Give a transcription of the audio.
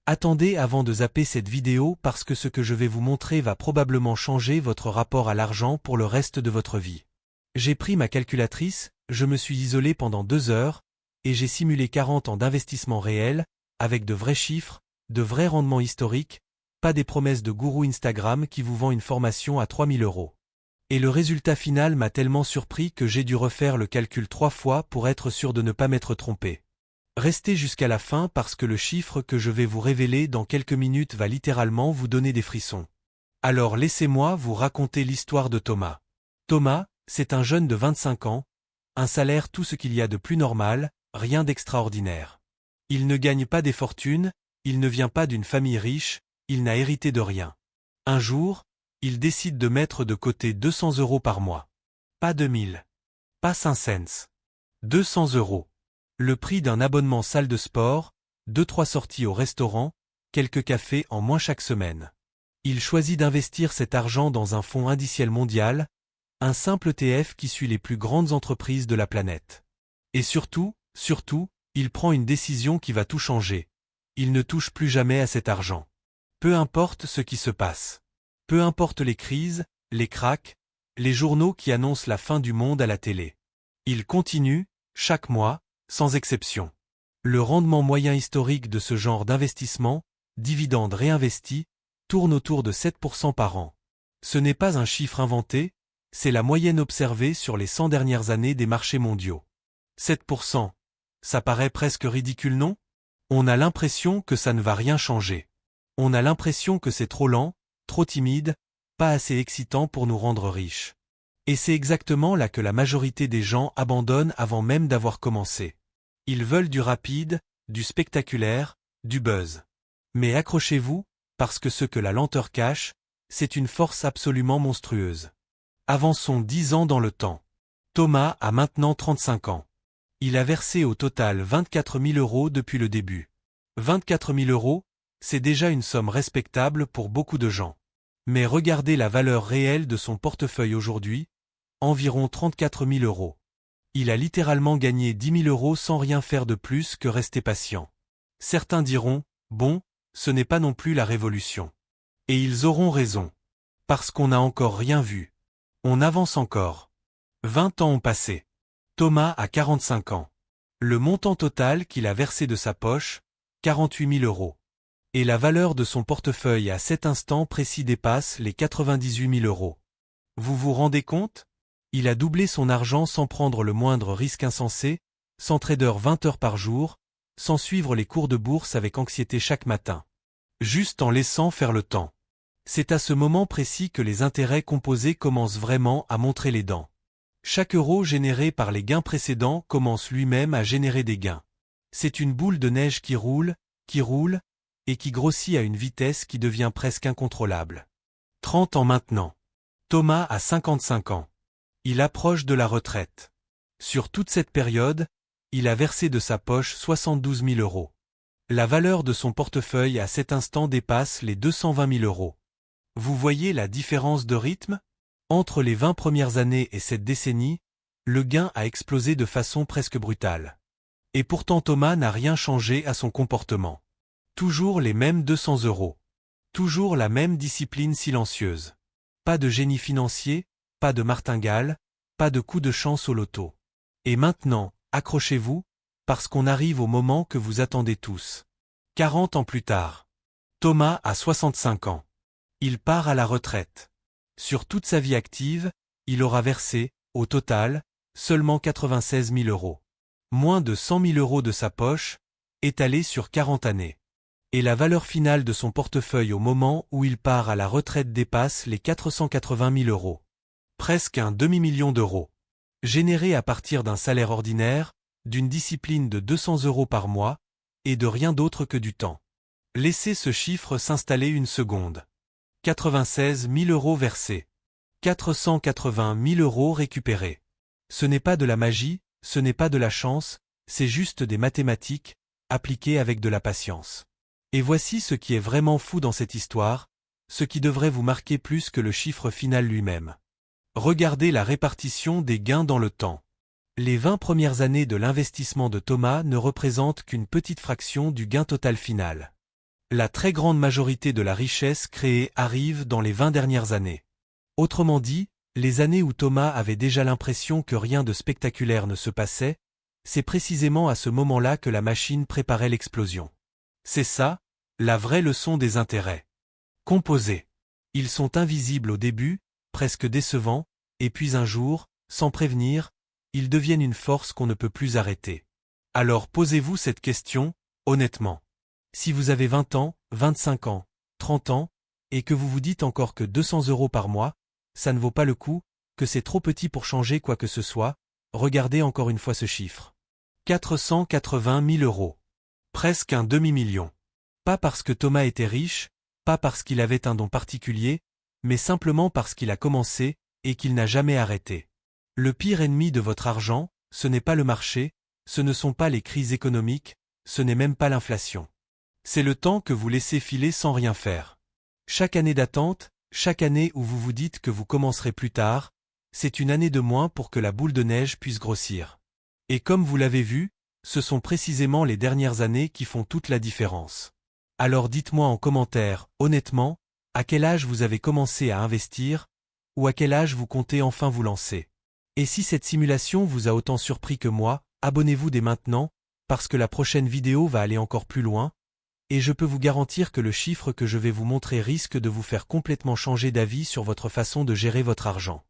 Attendez avant de zapper cette vidéo parce que ce que je vais vous montrer va probablement changer votre rapport à l'argent pour le reste de votre vie. J'ai pris ma calculatrice, je me suis isolé pendant 2 heures, et j'ai simulé 40 ans d'investissement réel, avec de vrais chiffres, de vrais rendements historiques, pas des promesses de gourou Instagram qui vous vend une formation à 3000 €. Et le résultat final m'a tellement surpris que j'ai dû refaire le calcul 3 fois pour être sûr de ne pas m'être trompé. Restez jusqu'à la fin parce que le chiffre que je vais vous révéler dans quelques minutes va littéralement vous donner des frissons. Alors laissez-moi vous raconter l'histoire de Thomas. Thomas, c'est un jeune de 25 ans, un salaire tout ce qu'il y a de plus normal, rien d'extraordinaire. Il ne gagne pas des fortunes, il ne vient pas d'une famille riche, il n'a hérité de rien. Un jour, il décide de mettre de côté 200 € par mois. Pas 2000. Pas 5 cents. 200 €. Le prix d'un abonnement salle de sport, 2-3 sorties au restaurant, quelques cafés en moins chaque semaine. Il choisit d'investir cet argent dans un fonds indiciel mondial, un simple ETF qui suit les plus grandes entreprises de la planète. Et surtout, il prend une décision qui va tout changer. Il ne touche plus jamais à cet argent. Peu importe ce qui se passe. Peu importe les crises, les cracks, les journaux qui annoncent la fin du monde à la télé. Il continue, chaque mois, sans exception. Le rendement moyen historique de ce genre d'investissement, dividendes réinvestis, tourne autour de 7% par an. Ce n'est pas un chiffre inventé, c'est la moyenne observée sur les 100 dernières années des marchés mondiaux. 7%. Ça paraît presque ridicule, non? On a l'impression que ça ne va rien changer. On a l'impression que c'est trop lent, trop timide, pas assez excitant pour nous rendre riches. Et c'est exactement là que la majorité des gens abandonnent avant même d'avoir commencé. Ils veulent du rapide, du spectaculaire, du buzz. Mais accrochez-vous, parce que ce que la lenteur cache, c'est une force absolument monstrueuse. Avançons 10 ans dans le temps. Thomas a maintenant 35 ans. Il a versé au total 24 000 € depuis le début. 24 000 €, c'est déjà une somme respectable pour beaucoup de gens. Mais regardez la valeur réelle de son portefeuille aujourd'hui, environ 34 000 €. Il a littéralement gagné 10 000 € sans rien faire de plus que rester patient. Certains diront, bon, ce n'est pas non plus la révolution. Et ils auront raison. Parce qu'on n'a encore rien vu. On avance encore. 20 ans ont passé. Thomas a 45 ans. Le montant total qu'il a versé de sa poche, 48 000 €. Et la valeur de son portefeuille à cet instant précis dépasse les 98 000 €. Vous vous rendez compte? Il a doublé son argent sans prendre le moindre risque insensé, sans trader 20 heures par jour, sans suivre les cours de bourse avec anxiété chaque matin. Juste en laissant faire le temps. C'est à ce moment précis que les intérêts composés commencent vraiment à montrer les dents. Chaque euro généré par les gains précédents commence lui-même à générer des gains. C'est une boule de neige qui roule, et qui grossit à une vitesse qui devient presque incontrôlable. 30 ans maintenant. Thomas a 55 ans. Il approche de la retraite. Sur toute cette période, il a versé de sa poche 72 000 €. La valeur de son portefeuille à cet instant dépasse les 220 000 €. Vous voyez la différence de rythme? Entre les 20 premières années et cette décennie, le gain a explosé de façon presque brutale. Et pourtant Thomas n'a rien changé à son comportement. Toujours les mêmes 200 €. Toujours la même discipline silencieuse. Pas de génie financier, pas de martingale, pas de coup de chance au loto. Et maintenant, accrochez-vous, parce qu'on arrive au moment que vous attendez tous. 40 ans plus tard. Thomas a 65 ans. Il part à la retraite. Sur toute sa vie active, il aura versé, au total, seulement 96 000 €. Moins de 100 000 € de sa poche, étalés sur 40 années. Et la valeur finale de son portefeuille au moment où il part à la retraite dépasse les 480 000 €. Presque un demi-million d'euros. Générés à partir d'un salaire ordinaire, d'une discipline de 200 € par mois, et de rien d'autre que du temps. Laissez ce chiffre s'installer une seconde. 96 000 € versés. 480 000 € récupérés. Ce n'est pas de la magie, ce n'est pas de la chance, c'est juste des mathématiques, appliquées avec de la patience. Et voici ce qui est vraiment fou dans cette histoire, ce qui devrait vous marquer plus que le chiffre final lui-même. Regardez la répartition des gains dans le temps. Les 20 premières années de l'investissement de Thomas ne représentent qu'une petite fraction du gain total final. La très grande majorité de la richesse créée arrive dans les 20 dernières années. Autrement dit, les années où Thomas avait déjà l'impression que rien de spectaculaire ne se passait, c'est précisément à ce moment-là que la machine préparait l'explosion. C'est ça, la vraie leçon des intérêts. Composés. Ils sont invisibles au début, presque décevants, et puis un jour, sans prévenir, ils deviennent une force qu'on ne peut plus arrêter. Alors posez-vous cette question, honnêtement. Si vous avez 20 ans, 25 ans, 30 ans, et que vous vous dites encore que 200 € par mois, ça ne vaut pas le coup, que c'est trop petit pour changer quoi que ce soit, regardez encore une fois ce chiffre. 480 000 €. Presque un demi-million. Pas parce que Thomas était riche, pas parce qu'il avait un don particulier, mais simplement parce qu'il a commencé, et qu'il n'a jamais arrêté. Le pire ennemi de votre argent, ce n'est pas le marché, ce ne sont pas les crises économiques, ce n'est même pas l'inflation. C'est le temps que vous laissez filer sans rien faire. Chaque année d'attente, chaque année où vous vous dites que vous commencerez plus tard, c'est une année de moins pour que la boule de neige puisse grossir. Et comme vous l'avez vu, ce sont précisément les dernières années qui font toute la différence. Alors dites-moi en commentaire, honnêtement, à quel âge vous avez commencé à investir, ou à quel âge vous comptez enfin vous lancer. Et si cette simulation vous a autant surpris que moi, abonnez-vous dès maintenant, parce que la prochaine vidéo va aller encore plus loin, et je peux vous garantir que le chiffre que je vais vous montrer risque de vous faire complètement changer d'avis sur votre façon de gérer votre argent.